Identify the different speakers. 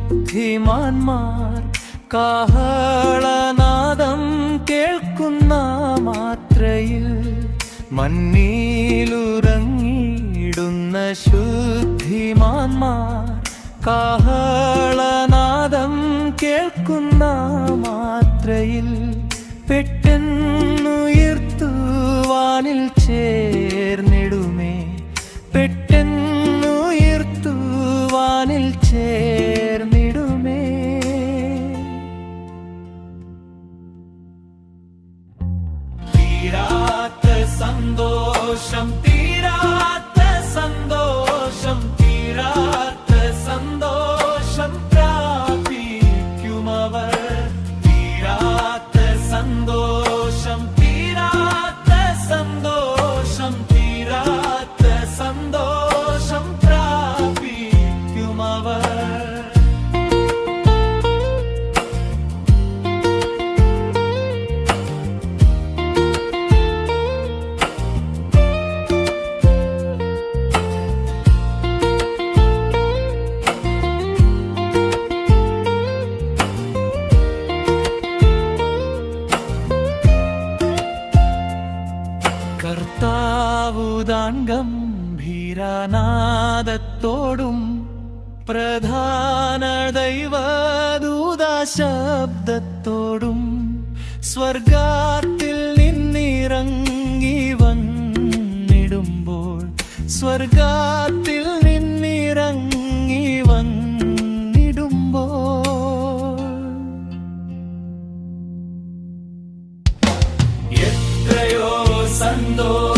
Speaker 1: ശുദ്ധിമാന്മാർ കാഹളനാദം കേൾക്കുന്ന മാത്രയിൽ മണ്ണിലുറങ്ങിടുന്ന ശുദ്ധിമാന്മാർ കാഹളനാദം കേൾക്കുന്ന മാത്രയിൽ പെട്ടെന്നുയർത്തുവാനിൽ ചേർന്നിടുമേ, പെട്ടെന്നുയർത്തുവാനിൽ ചേർന്നിടുമേ. തീരാത്ത സന്തോഷം, തീരാത്ത സന്തോഷം, തീരാത്ത സന്തോഷം പ്രാപിക്കുമവർ. തീരാത്ത സന്തോഷം, തീരാത്ത സന്തോഷം, തീരാത്ത സന്തോഷം പ്രാപിക്കുമവർ. കർത്താവുതാൻ ഗംഭീരനാദത്തോടും പ്രധാന ദൈവദൂത ശബ്ദത്തോടും സ്വർഗത്തിൽ നിന്നിറങ്ങി വന്നിടുമ്പോൾ, സ്വർഗത്തിൽ നിന്നിറങ്ങി വന്നിടുമ്പോൾ എത്രയോ സന്തോഷം